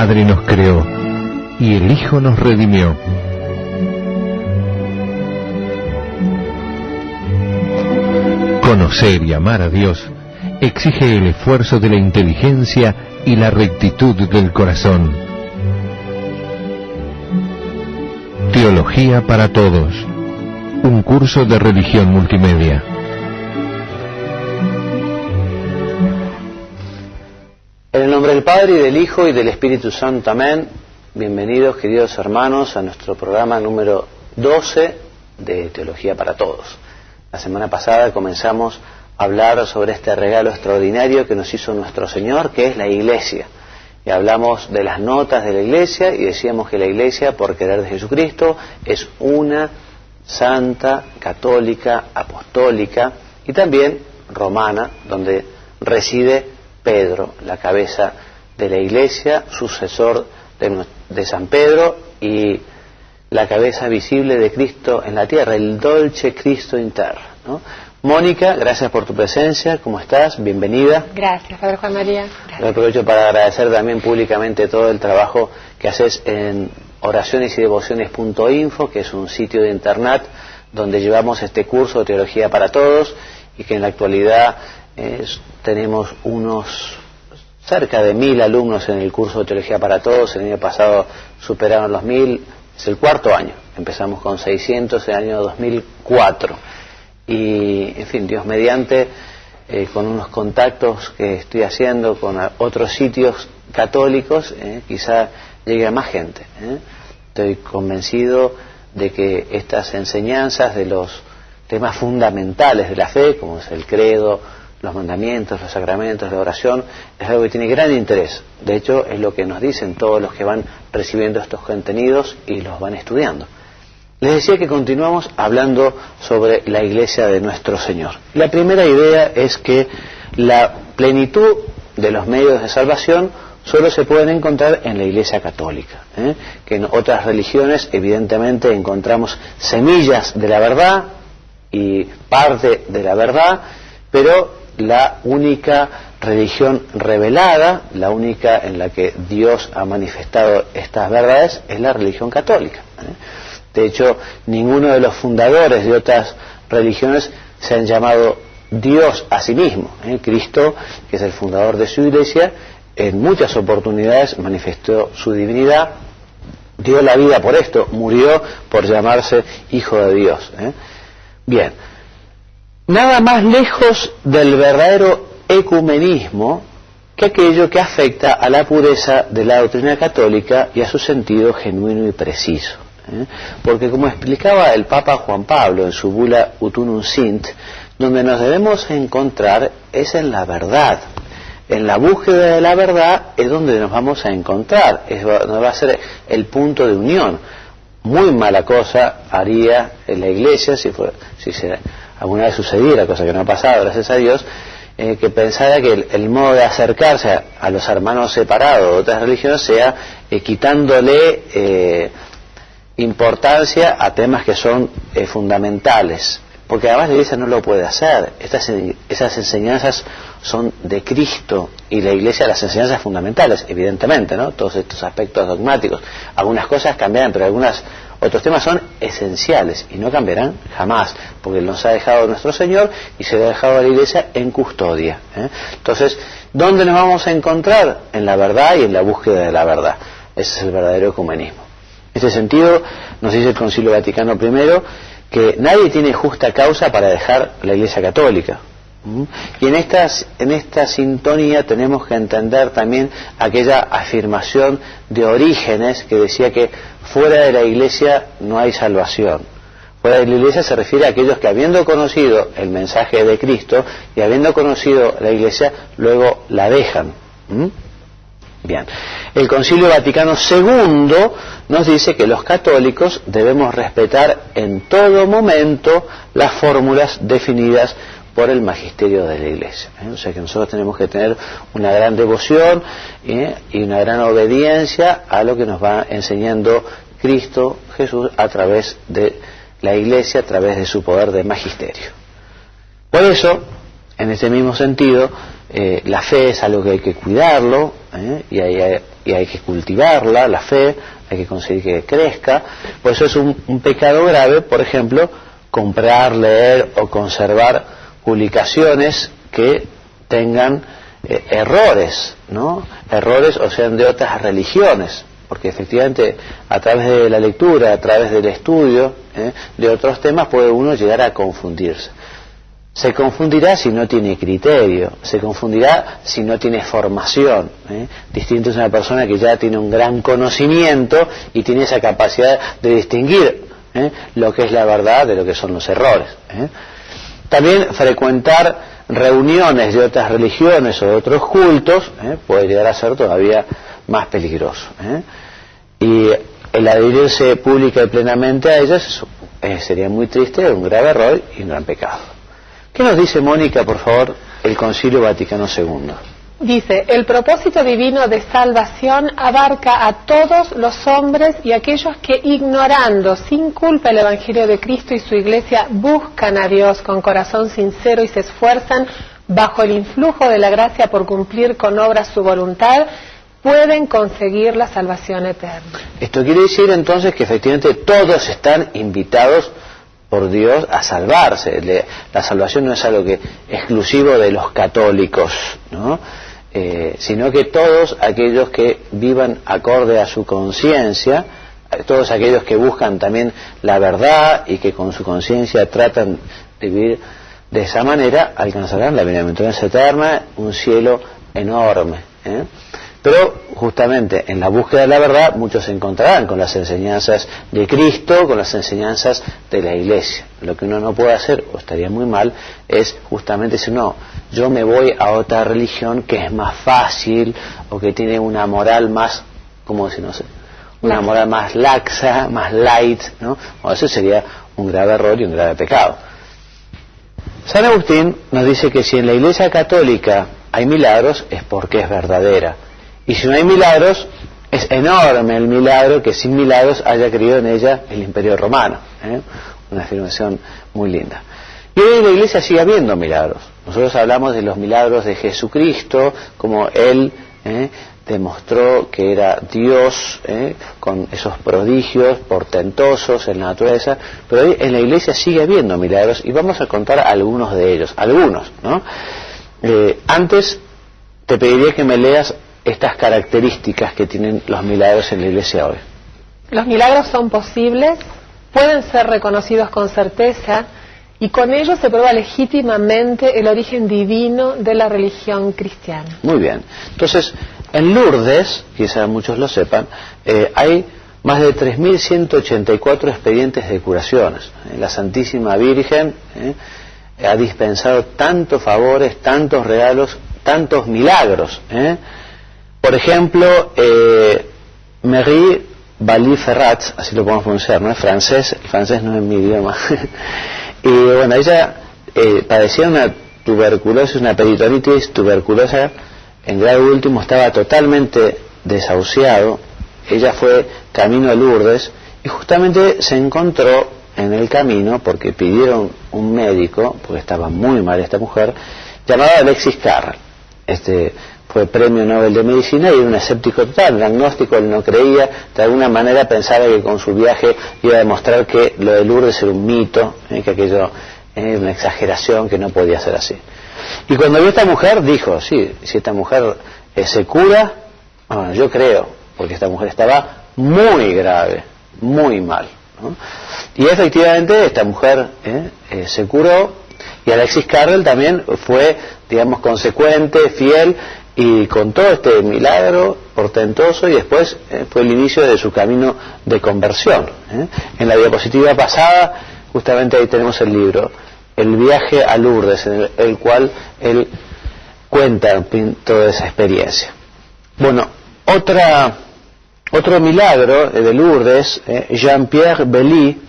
Padre nos creó y el Hijo nos redimió. Conocer y amar a Dios exige el esfuerzo de la inteligencia y la rectitud del corazón. Teología para Todos, un curso de religión multimedia. En el nombre del Padre, y del Hijo, y del Espíritu Santo. Amén. Bienvenidos, queridos hermanos, a nuestro programa número 12 de Teología para Todos. La semana pasada comenzamos a hablar sobre este regalo extraordinario que nos hizo nuestro Señor, que es la Iglesia. Y hablamos de las notas de la Iglesia y decíamos que la Iglesia, por querer de Jesucristo, es una, santa, católica, apostólica y también romana, donde reside Pedro, la cabeza de la Iglesia, sucesor de San Pedro y la cabeza visible de Cristo en la tierra, el Dolce Cristo in terra, ¿no? Mónica, gracias por tu presencia, ¿cómo estás? Bienvenida. Gracias, Padre Juan María. Lo aprovecho para agradecer también públicamente todo el trabajo que haces en oracionesydevociones.info, que es un sitio de internet donde llevamos este curso de Teología para Todos y que en la actualidad tenemos cerca de 1000 alumnos en el curso de Teología para Todos. El año pasado superaron los 1000, es el cuarto año. Empezamos con 600 en el año 2004. Y, en fin, Dios mediante, con unos contactos que estoy haciendo con otros sitios católicos, quizá llegue a más gente. Estoy convencido de que estas enseñanzas de los temas fundamentales de la fe, como es el credo, los mandamientos, los sacramentos, la oración, es algo que tiene gran interés. De hecho, es lo que nos dicen todos los que van recibiendo estos contenidos y los van estudiando. Les decía que continuamos hablando sobre la Iglesia de nuestro Señor. La primera idea es que la plenitud de los medios de salvación solo se pueden encontrar en la Iglesia católica, que en otras religiones evidentemente encontramos semillas de la verdad y parte de la verdad, pero la única religión revelada, la única en la que Dios ha manifestado estas verdades, es la religión católica. De hecho, ninguno de los fundadores de otras religiones se han llamado Dios a sí mismo. Cristo, que es el fundador de su Iglesia, en muchas oportunidades manifestó su divinidad, dio la vida por esto, murió por llamarse Hijo de Dios. Bien. Nada más lejos del verdadero ecumenismo que aquello que afecta a la pureza de la doctrina católica y a su sentido genuino y preciso. Porque como explicaba el Papa Juan Pablo en su bula Ut Unum Sint, donde nos debemos encontrar es en la verdad. En la búsqueda de la verdad es donde nos vamos a encontrar, nos va a ser el punto de unión. Muy mala cosa haría en la Iglesia si alguna vez sucediera, cosa que no ha pasado, gracias a Dios, que pensara que el modo de acercarse a los hermanos separados de otras religiones sea quitándole importancia a temas que son fundamentales, porque además la Iglesia no lo puede hacer. Esas enseñanzas son de Cristo y la Iglesia las enseñanzas fundamentales, evidentemente, ¿no? Todos estos aspectos dogmáticos, algunas cosas cambiarán, pero otros temas son esenciales y no cambiarán jamás, porque nos ha dejado nuestro Señor y se le ha dejado a la Iglesia en custodia. Entonces, ¿dónde nos vamos a encontrar? En la verdad y en la búsqueda de la verdad. Ese es el verdadero ecumenismo. En este sentido, nos dice el Concilio Vaticano I que nadie tiene justa causa para dejar la Iglesia católica. Y en esta sintonía tenemos que entender también aquella afirmación de Orígenes que decía que fuera de la Iglesia no hay salvación. Fuera de la Iglesia se refiere a aquellos que, habiendo conocido el mensaje de Cristo y habiendo conocido la Iglesia, luego la dejan. Bien, el Concilio Vaticano II nos dice que los católicos debemos respetar en todo momento las fórmulas definidas por el magisterio de la Iglesia. O sea que nosotros tenemos que tener una gran devoción y una gran obediencia a lo que nos va enseñando Cristo Jesús a través de la Iglesia, a través de su poder de magisterio. Por eso, en este mismo sentido, La fe es algo que hay que cuidarlo, y hay que cultivarla, la fe, hay que conseguir que crezca. Por eso es un pecado grave, por ejemplo, comprar, leer o conservar publicaciones que tengan errores, ¿no? Errores o sean de otras religiones, porque efectivamente a través de la lectura, a través del estudio de otros temas puede uno llegar a confundirse. Se confundirá si no tiene criterio, se confundirá si no tiene formación. Distinto es una persona que ya tiene un gran conocimiento y tiene esa capacidad de distinguir lo que es la verdad de lo que son los errores. También frecuentar reuniones de otras religiones o de otros cultos puede llegar a ser todavía más peligroso. Y el adherirse pública y plenamente a ellas sería muy triste, un grave error y un gran pecado. ¿Qué nos dice, Mónica, por favor, el Concilio Vaticano II? Dice, el propósito divino de salvación abarca a todos los hombres y aquellos que, ignorando sin culpa el Evangelio de Cristo y su Iglesia, buscan a Dios con corazón sincero y se esfuerzan bajo el influjo de la gracia por cumplir con obras su voluntad, pueden conseguir la salvación eterna. Esto quiere decir entonces que efectivamente todos están invitados por Dios a salvarse. La salvación no es algo que exclusivo de los católicos, ¿no? Sino que todos aquellos que vivan acorde a su conciencia, todos aquellos que buscan también la verdad y que con su conciencia tratan de vivir de esa manera, alcanzarán la bienaventuranza eterna, un cielo enorme. Pero justamente en la búsqueda de la verdad muchos se encontrarán con las enseñanzas de Cristo, con las enseñanzas de la Iglesia. Lo que uno no puede hacer, o estaría muy mal, es justamente decir, no, yo me voy a otra religión que es más fácil o que tiene una moral más, ¿cómo decir? No sé, una moral más laxa, más light, ¿no? O eso sería un grave error y un grave pecado. San Agustín nos dice que si en la Iglesia Católica hay milagros es porque es verdadera. Y si no hay milagros, es enorme el milagro que sin milagros haya creído en ella el Imperio Romano. Una afirmación muy linda. Y hoy en la Iglesia sigue habiendo milagros. Nosotros hablamos de los milagros de Jesucristo, como Él demostró que era Dios, con esos prodigios portentosos en la naturaleza, pero hoy en la Iglesia sigue habiendo milagros y vamos a contar algunos de ellos, ¿no? Antes te pediría que me leas estas características que tienen los milagros en la Iglesia hoy. Los milagros son posibles, pueden ser reconocidos con certeza y con ellos se prueba legítimamente el origen divino de la religión cristiana. Muy bien. Entonces, en Lourdes, quizá muchos lo sepan, hay más de 3.184 expedientes de curaciones. La Santísima Virgen ha dispensado tantos favores, tantos regalos, tantos milagros. Por ejemplo, Marie Bailly-Ferrat, así lo podemos pronunciar, ¿no? Es francés, el francés no es mi idioma. Y bueno, ella padecía una tuberculosis, una peritonitis tuberculosa en grado último, estaba totalmente desahuciado. Ella fue camino a Lourdes y justamente se encontró en el camino, porque pidieron un médico, porque estaba muy mal esta mujer, llamado Alexis Carrel. Fue premio Nobel de Medicina y era un escéptico total, un agnóstico, él no creía, de alguna manera pensaba que con su viaje iba a demostrar que lo de Lourdes era un mito, que aquello era una exageración, que no podía ser así. Y cuando vio a esta mujer dijo, sí, si esta mujer se cura, bueno, yo creo, porque esta mujer estaba muy grave, muy mal, ¿no? Y efectivamente esta mujer se curó, y Alexis Carrel también fue, digamos, consecuente, fiel, y contó este milagro portentoso y después fue el inicio de su camino de conversión. En la diapositiva pasada, justamente ahí tenemos el libro, El viaje a Lourdes, en el cual él cuenta toda esa experiencia. Bueno, otro milagro de Lourdes, Jean-Pierre Belly,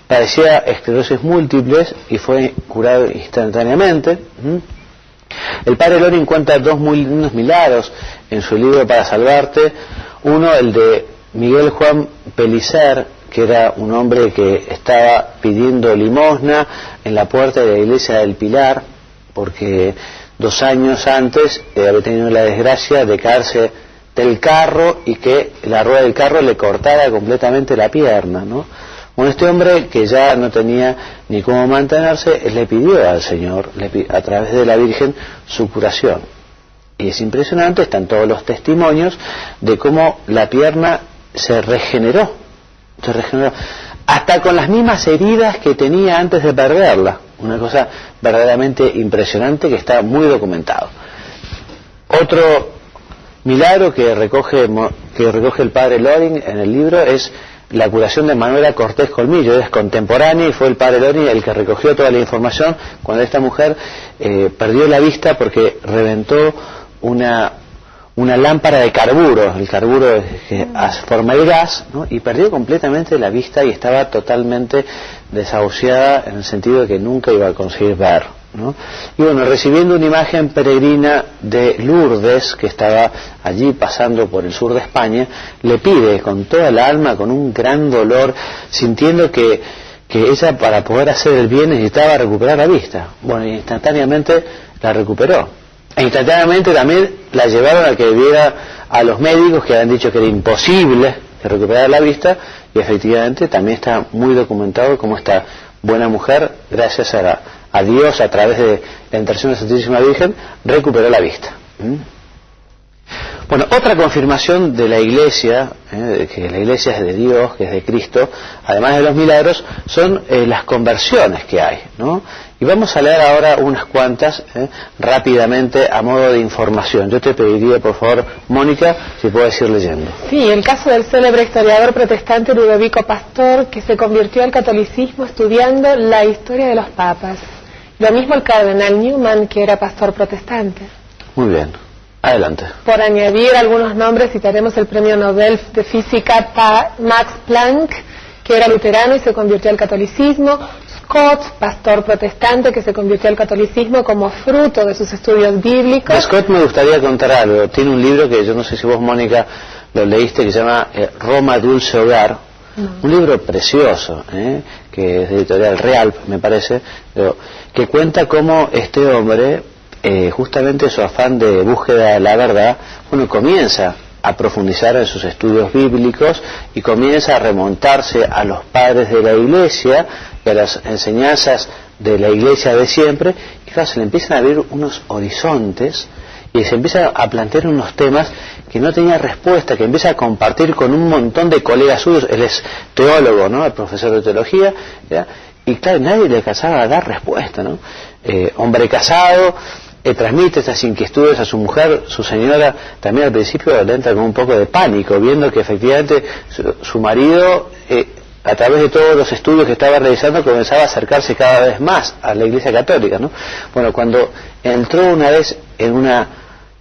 padecía esclerosis múltiples y fue curado instantáneamente. El padre Loring cuenta dos muy lindos milagros en su libro Para Salvarte. Uno, el de Miguel Juan Pellicer, que era un hombre que estaba pidiendo limosna en la puerta de la iglesia del Pilar, porque 2 años antes había tenido la desgracia de caerse del carro y que la rueda del carro le cortara completamente la pierna, ¿no? Bueno, este hombre, que ya no tenía ni cómo mantenerse, le pidió al Señor, a través de la Virgen, su curación. Y es impresionante, están todos los testimonios de cómo la pierna se regeneró, hasta con las mismas heridas que tenía antes de perderla. Una cosa verdaderamente impresionante que está muy documentado. Otro milagro que recoge el padre Loring en el libro es la curación de Manuela Cortés Colmillo. Es contemporánea y fue el padre Loring el que recogió toda la información cuando esta mujer perdió la vista porque reventó una lámpara de carburo. El carburo es que forma el gas, ¿no? Y perdió completamente la vista y estaba totalmente desahuciada en el sentido de que nunca iba a conseguir ver, ¿no? Y bueno, recibiendo una imagen peregrina de Lourdes, que estaba allí pasando por el sur de España, le pide con toda el alma, con un gran dolor, sintiendo que ella, para poder hacer el bien, necesitaba recuperar la vista. Bueno, y instantáneamente la recuperó. E instantáneamente también la llevaron a que viera a los médicos, que habían dicho que era imposible que recuperara la vista, y efectivamente también está muy documentado cómo esta buena mujer, gracias a Dios, a través de la intercesión de la Santísima Virgen, recuperó la vista. Bueno, otra confirmación de la Iglesia, de que la Iglesia es de Dios, que es de Cristo, además de los milagros, son las conversiones que hay, ¿no? Y vamos a leer ahora unas cuantas rápidamente a modo de información. Yo te pediría, por favor, Mónica, si puedes ir leyendo. Sí, el caso del célebre historiador protestante Ludovico Pastor, que se convirtió al catolicismo estudiando la historia de los papas. Lo mismo el cardenal Newman, que era pastor protestante. Muy bien. Adelante. Por añadir algunos nombres, citaremos el premio Nobel de Física Max Planck, que era luterano y se convirtió al catolicismo. Scott, pastor protestante, que se convirtió al catolicismo como fruto de sus estudios bíblicos. De Scott me gustaría contar algo. Tiene un libro que yo no sé si vos, Mónica, lo leíste, que se llama Roma Dulce Hogar. No. Un libro precioso, que es de editorial Real, me parece, pero que cuenta cómo este hombre, justamente su afán de búsqueda de la verdad, bueno, comienza a profundizar en sus estudios bíblicos y comienza a remontarse a los padres de la Iglesia y a las enseñanzas de la Iglesia de siempre, y claro, se le empiezan a abrir unos horizontes y se empieza a plantear unos temas que no tenía respuesta, que empieza a compartir con un montón de colegas suyos. Él es teólogo, ¿no?, el profesor de teología, ¿ya? Y claro, nadie le alcanzaba a dar respuesta, ¿no? Hombre casado, transmite estas inquietudes a su mujer. Su señora también al principio le entra con un poco de pánico, viendo que efectivamente su marido, a través de todos los estudios que estaba realizando, comenzaba a acercarse cada vez más a la Iglesia Católica, ¿no? Bueno, cuando entró una vez en una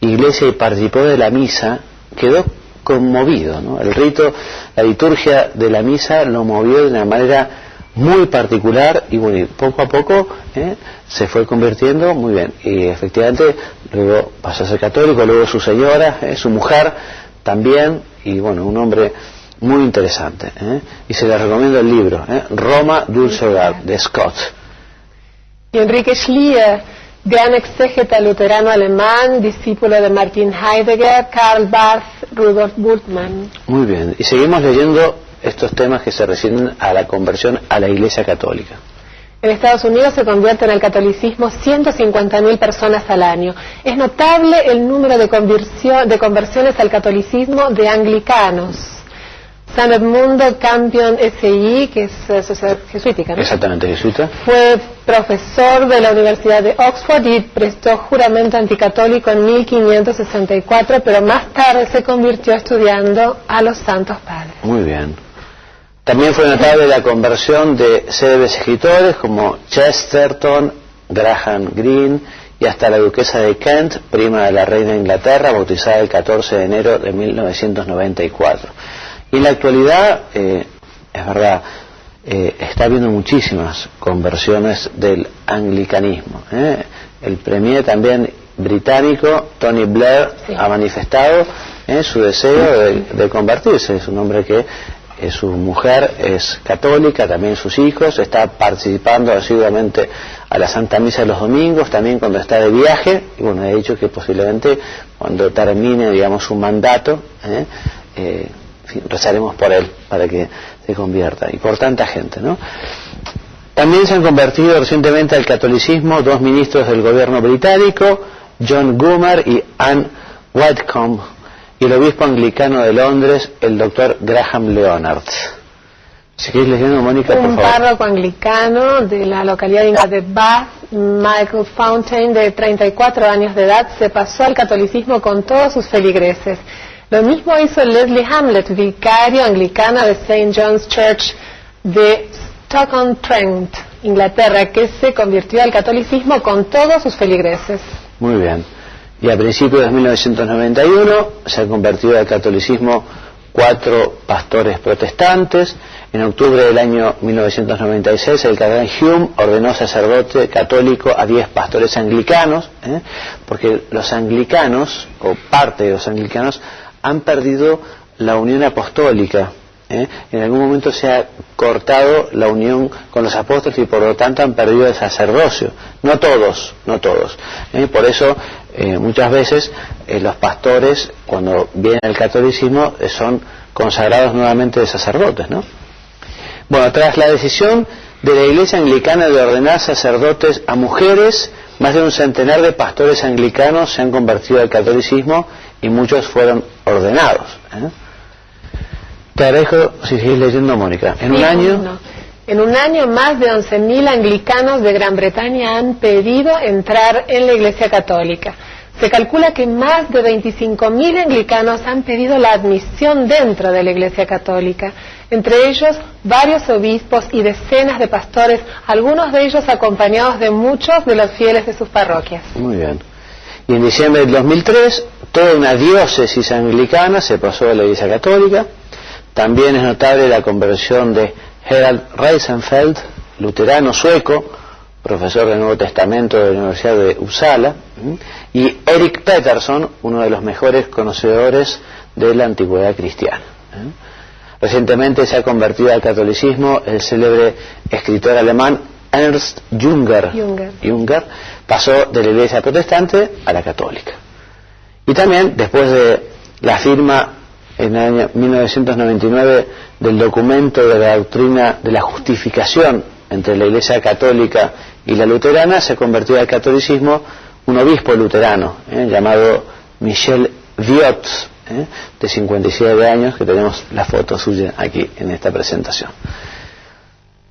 iglesia y participó de la misa, quedó conmovido, ¿no? El rito, la liturgia de la misa lo movió de una manera muy particular, y bueno, poco a poco se fue convirtiendo muy bien, y efectivamente luego pasó a ser católico, luego su señora, su mujer también, y bueno, un hombre muy interesante, y se le recomiendo el libro, Roma Dulce Hogar, de Scott. Y Enrique Schlier, gran exégeta luterano alemán, discípulo de Martin Heidegger, Karl Barth, Rudolf Bultmann. Muy bien, y seguimos leyendo estos temas que se refieren a la conversión a la Iglesia Católica. En Estados Unidos se convierten al catolicismo 150.000 personas al año. Es notable el número de conversiones al catolicismo de anglicanos. San Edmundo Campion S.I., que es sociedad jesuítica, ¿no? Exactamente, jesuita. Fue profesor de la Universidad de Oxford y prestó juramento anticatólico en 1564, pero más tarde se convirtió estudiando a los Santos Padres. Muy bien. También fue notable la conversión de célebres escritores como Chesterton, Graham Greene y hasta la duquesa de Kent, prima de la reina de Inglaterra, bautizada el 14 de enero de 1994. Y en la actualidad, es verdad, está habiendo muchísimas conversiones del anglicanismo. El premier también británico, Tony Blair, sí, ha manifestado su deseo de convertirse. Es un hombre que su mujer es católica, también sus hijos, está participando asiduamente a la Santa Misa de los domingos, también cuando está de viaje, y bueno, he dicho que posiblemente cuando termine, digamos, su mandato, rezaremos por él para que se convierta, y por tanta gente, ¿no? También se han convertido recientemente al catolicismo 2 ministros del gobierno británico, John Goomer y Anne Whitcomb, y el obispo anglicano de Londres, el doctor Graham Leonard. Si quieres leyendo, Mónica, por favor. Un párroco anglicano de la localidad de Bath, Michael Fountain, de 34 años de edad, se pasó al catolicismo con todos sus feligreses. Lo mismo hizo Leslie Hamlet, vicario anglicano de St. John's Church de Stoke-on-Trent, Inglaterra, que se convirtió al catolicismo con todos sus feligreses. Muy bien. Y a principios de 1991 se han convertido al catolicismo 4 pastores protestantes. En octubre del año 1996 el cardenal Hume ordenó sacerdote católico a 10 pastores anglicanos, porque los anglicanos, o parte de los anglicanos, han perdido la unión apostólica. En algún momento se ha cortado la unión con los apóstoles y por lo tanto han perdido el sacerdocio. No todos. Por eso muchas veces los pastores, cuando vienen al catolicismo, son consagrados nuevamente de sacerdotes, ¿no? Bueno, tras la decisión de la Iglesia Anglicana de ordenar sacerdotes a mujeres, más de un centenar de pastores anglicanos se han convertido al catolicismo y muchos fueron ordenados. Te agradezco si sigues leyendo, Mónica. En un año, más de 11.000 anglicanos de Gran Bretaña han pedido entrar en la Iglesia Católica. Se calcula que más de 25.000 anglicanos han pedido la admisión dentro de la Iglesia Católica. Entre ellos, varios obispos y decenas de pastores, algunos de ellos acompañados de muchos de los fieles de sus parroquias. Muy bien. Y en diciembre del 2003, toda una diócesis anglicana se pasó a la Iglesia Católica. También es notable la conversión de Gerald Reisenfeld, luterano sueco, profesor del Nuevo Testamento de la Universidad de Uppsala, y Eric Peterson, uno de los mejores conocedores de la antigüedad cristiana. Recientemente se ha convertido al catolicismo el célebre escritor alemán Ernst Jünger. Pasó de la Iglesia protestante a la católica. Y también, después de la firma en el año 1999 del documento de la doctrina de la justificación entre la Iglesia católica y la luterana, se convirtió al catolicismo un obispo luterano llamado Michel Viot, de 57 años, que tenemos la foto suya aquí en esta presentación.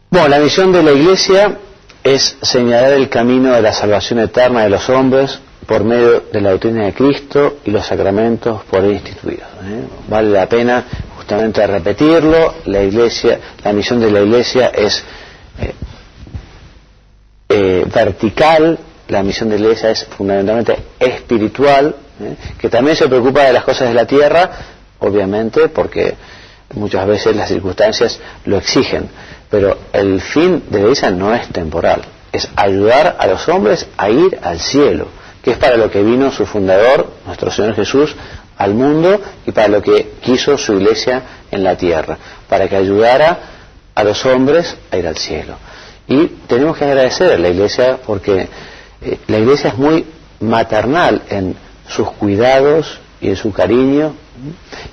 Bueno, la misión de la Iglesia es señalar el camino de la salvación eterna de los hombres por medio de la doctrina de Cristo y los sacramentos por él instituidos. Vale la pena justamente repetirlo. La Iglesia, la misión de la Iglesia es vertical. La misión de la Iglesia es fundamentalmente espiritual, que también se preocupa de las cosas de la tierra, obviamente, porque muchas veces las circunstancias lo exigen, pero el fin de la Iglesia no es temporal, es ayudar a los hombres a ir al cielo, que es para lo que vino su fundador, nuestro Señor Jesús, al mundo, y para lo que quiso su Iglesia en la tierra, para que ayudara a los hombres a ir al cielo. Y tenemos que agradecer a la Iglesia porque la Iglesia es muy maternal en sus cuidados y en su cariño,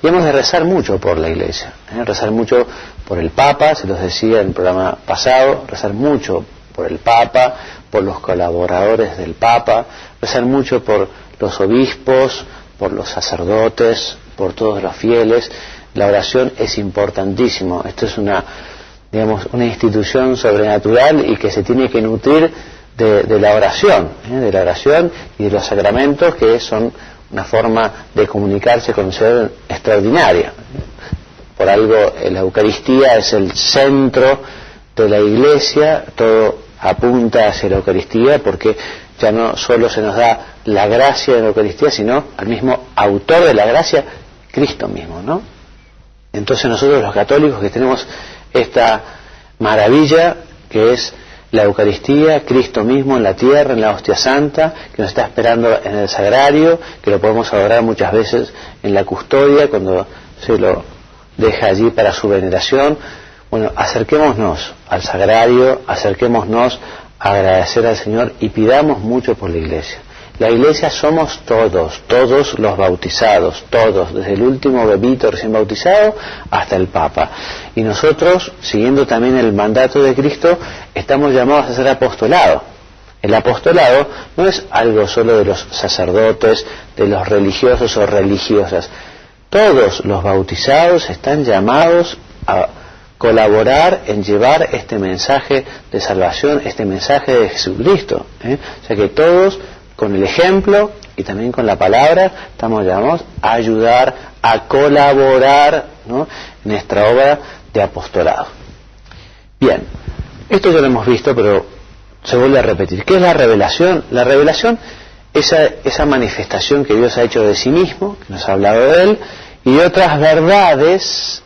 y hemos de rezar mucho por la Iglesia, rezar mucho por el Papa, se los decía en el programa pasado, rezar mucho por el Papa, por los colaboradores del Papa, rezar mucho por los obispos, por los sacerdotes, por todos los fieles. La oración es importantísimo. Esto es una institución sobrenatural y que se tiene que nutrir de la oración y de los sacramentos, que son una forma de comunicarse con el Señor extraordinaria. Por algo la Eucaristía es el centro de la Iglesia, todo apunta hacia la Eucaristía, porque ya no solo se nos da la gracia de la Eucaristía, sino al mismo autor de la gracia, Cristo mismo, ¿no? Entonces nosotros los católicos que tenemos esta maravilla que es la Eucaristía, Cristo mismo en la tierra, en la hostia santa, que nos está esperando en el sagrario, que lo podemos adorar muchas veces en la custodia, cuando se lo deja allí para su veneración. Bueno, acerquémonos al sagrario, acerquémonos a agradecer al Señor y pidamos mucho por la Iglesia. La Iglesia somos todos los bautizados, todos, desde el último bebito recién bautizado hasta el Papa. Y nosotros, siguiendo también el mandato de Cristo, estamos llamados a ser apostolado. El apostolado no es algo solo de los sacerdotes, de los religiosos o religiosas. Todos los bautizados están llamados a colaborar en llevar este mensaje de salvación, este mensaje de Jesucristo. O sea que todos, con el ejemplo y también con la palabra, estamos llamados a ayudar, a colaborar, ¿no?, en nuestra obra de apostolado. Bien, esto ya lo hemos visto, pero se vuelve a repetir. ¿Qué es la revelación? La revelación es esa manifestación que Dios ha hecho de sí mismo, que nos ha hablado de Él, y otras verdades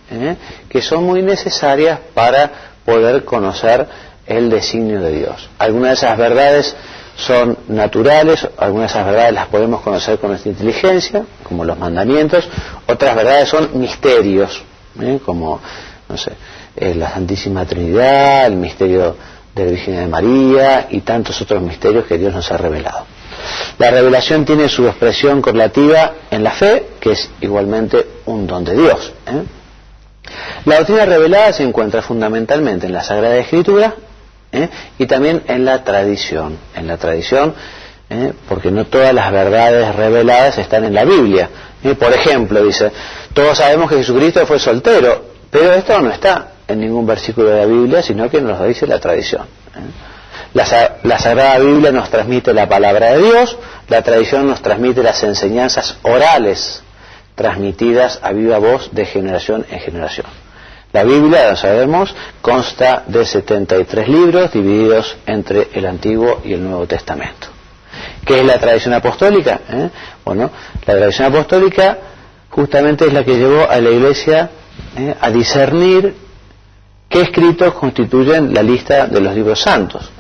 que son muy necesarias para poder conocer el designio de Dios. Algunas de esas verdades son naturales, algunas de esas verdades las podemos conocer con nuestra inteligencia, como los mandamientos. Otras verdades son misterios, como, no sé, la Santísima Trinidad, el misterio de la Virgen de María y tantos otros misterios que Dios nos ha revelado. La revelación tiene su expresión correlativa en la fe, que es igualmente un don de Dios. La doctrina revelada se encuentra fundamentalmente en la Sagrada Escritura y también en la tradición. En la tradición, porque no todas las verdades reveladas están en la Biblia. Por ejemplo, dice, todos sabemos que Jesucristo fue soltero, pero esto no está en ningún versículo de la Biblia, sino que nos lo dice la tradición. La Sagrada Biblia nos transmite la palabra de Dios, la tradición nos transmite las enseñanzas orales, transmitidas a viva voz de generación en generación. La Biblia, lo sabemos, consta de 73 libros divididos entre el Antiguo y el Nuevo Testamento. ¿Qué es la tradición apostólica? Bueno, la tradición apostólica justamente es la que llevó a la Iglesia a discernir qué escritos constituyen la lista de los libros santos.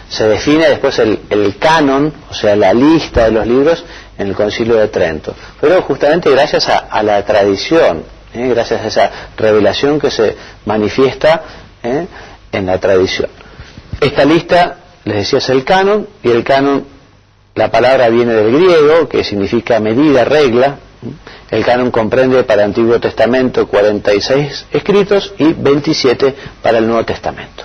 Se define después el canon, o sea, la lista de los libros en el Concilio de Trento. Pero justamente gracias a la tradición, gracias a esa revelación que se manifiesta en la tradición. Esta lista, les decía, es el canon, y el canon, la palabra viene del griego, que significa medida, regla. El canon comprende para el Antiguo Testamento 46 escritos y 27 para el Nuevo Testamento.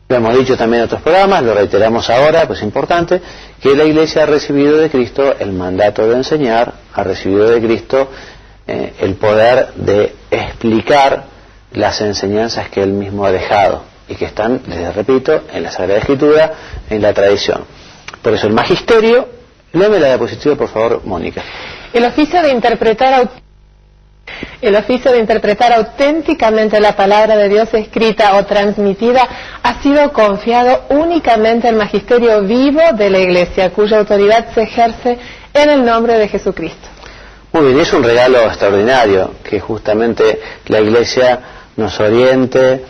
Lo hemos dicho también en otros programas, lo reiteramos ahora, pues es importante, que la Iglesia ha recibido de Cristo el mandato de enseñar, ha recibido de Cristo el poder de explicar las enseñanzas que Él mismo ha dejado y que están, les repito, en la Sagrada Escritura, en la tradición. Por eso el magisterio, léeme la diapositiva por favor, Mónica. El oficio de interpretar auténticamente la palabra de Dios escrita o transmitida ha sido confiado únicamente al magisterio vivo de la Iglesia, cuya autoridad se ejerce en el nombre de Jesucristo. Muy bien, es un regalo extraordinario que justamente la Iglesia nos oriente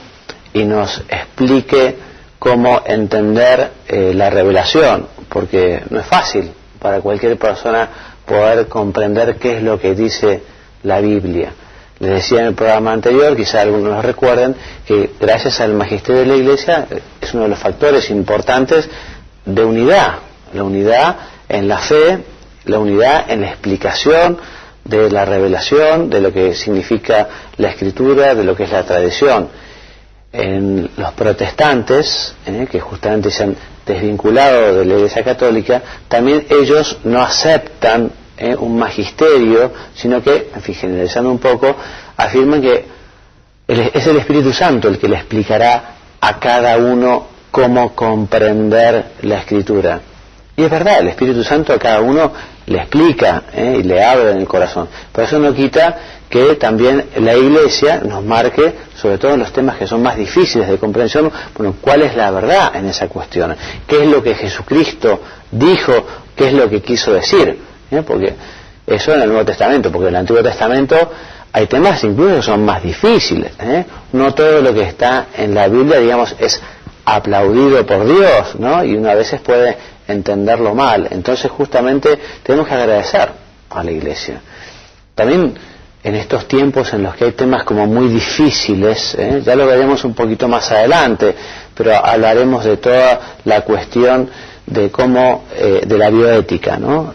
y nos explique cómo entender la revelación, porque no es fácil para cualquier persona poder comprender qué es lo que dice la Biblia. Les decía en el programa anterior, quizá algunos lo recuerden, que gracias al magisterio de la Iglesia es uno de los factores importantes de unidad, la unidad en la fe, la unidad en la explicación de la revelación, de lo que significa la Escritura, de lo que es la tradición. En los protestantes, que justamente se han desvinculado de la Iglesia Católica, también ellos no aceptan un magisterio, sino que, en fin, generalizando un poco, afirman que es el Espíritu Santo el que le explicará a cada uno cómo comprender la Escritura. Y es verdad, el Espíritu Santo a cada uno le explica y le abre en el corazón. Pero eso no quita que también la Iglesia nos marque, sobre todo en los temas que son más difíciles de comprensión, bueno, cuál es la verdad en esa cuestión, qué es lo que Jesucristo dijo, qué es lo que quiso decir, porque eso en el Nuevo Testamento, porque en el Antiguo Testamento hay temas incluso que son más difíciles, no todo lo que está en la Biblia, digamos, es aplaudido por Dios, ¿no? Y uno a veces puede entenderlo mal. Entonces justamente tenemos que agradecer a la Iglesia. También en estos tiempos en los que hay temas como muy difíciles, ya lo veremos un poquito más adelante, pero hablaremos de toda la cuestión de cómo, de la bioética, ¿no?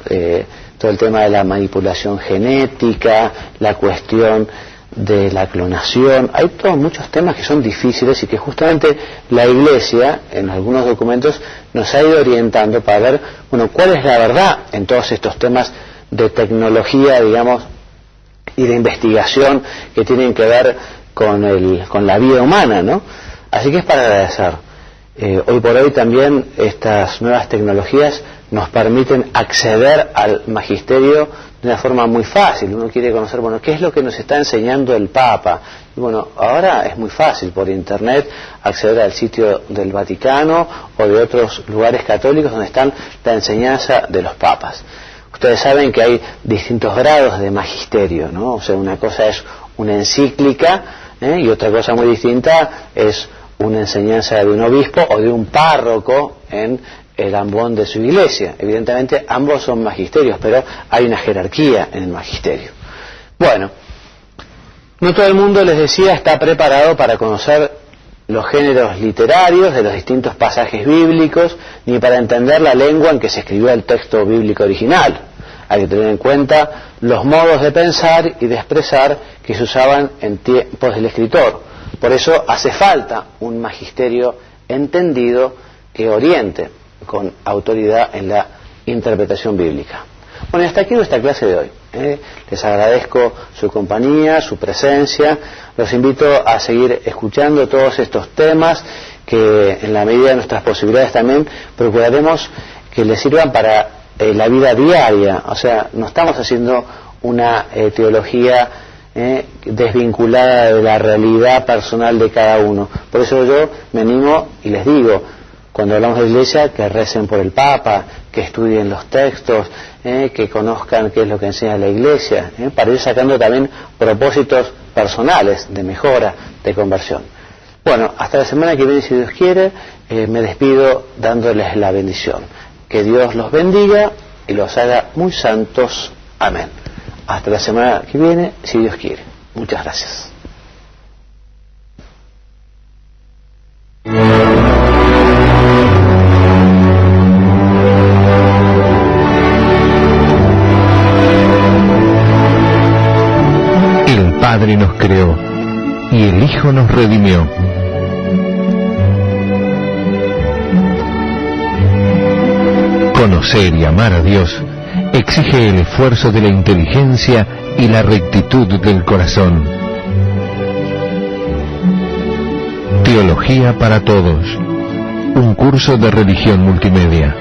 Todo el tema de la manipulación genética, la cuestión de la clonación. Hay todos muchos temas que son difíciles y que justamente la Iglesia, en algunos documentos, nos ha ido orientando para ver, bueno, cuál es la verdad en todos estos temas de tecnología, digamos, y de investigación que tienen que ver con la vida humana, ¿no? Así que es para agradecer. Hoy por hoy también estas nuevas tecnologías nos permiten acceder al magisterio de una forma muy fácil. Uno quiere conocer, bueno, ¿qué es lo que nos está enseñando el Papa? Y bueno, ahora es muy fácil por internet acceder al sitio del Vaticano o de otros lugares católicos donde están la enseñanza de los papas. Ustedes saben que hay distintos grados de magisterio, ¿no? O sea, una cosa es una encíclica, y otra cosa muy distinta es una enseñanza de un obispo o de un párroco en el ambón de su iglesia. Evidentemente ambos son magisterios, pero hay una jerarquía en el magisterio. Bueno, no todo el mundo, les decía, está preparado para conocer los géneros literarios de los distintos pasajes bíblicos, ni para entender la lengua en que se escribió el texto bíblico original. Hay que tener en cuenta los modos de pensar y de expresar que se usaban en tiempos del escritor. Por eso hace falta un magisterio entendido que oriente con autoridad en la interpretación bíblica. Bueno, y hasta aquí nuestra clase de hoy. Les agradezco su compañía, su presencia. Los invito a seguir escuchando todos estos temas que, en la medida de nuestras posibilidades, también procuraremos que les sirvan para la vida diaria. O sea, no estamos haciendo una teología desvinculada de la realidad personal de cada uno. Por eso yo me animo y les digo, cuando hablamos de iglesia, que recen por el Papa, que estudien los textos, que conozcan qué es lo que enseña la iglesia, para ir sacando también propósitos personales de mejora, de conversión. Bueno, hasta la semana que viene, si Dios quiere, me despido dándoles la bendición. Que Dios los bendiga y los haga muy santos. Amén. Hasta la semana que viene, si Dios quiere. Muchas gracias. El Padre nos creó y el Hijo nos redimió. Conocer y amar a Dios exige el esfuerzo de la inteligencia y la rectitud del corazón. Teología para Todos, un curso de religión multimedia.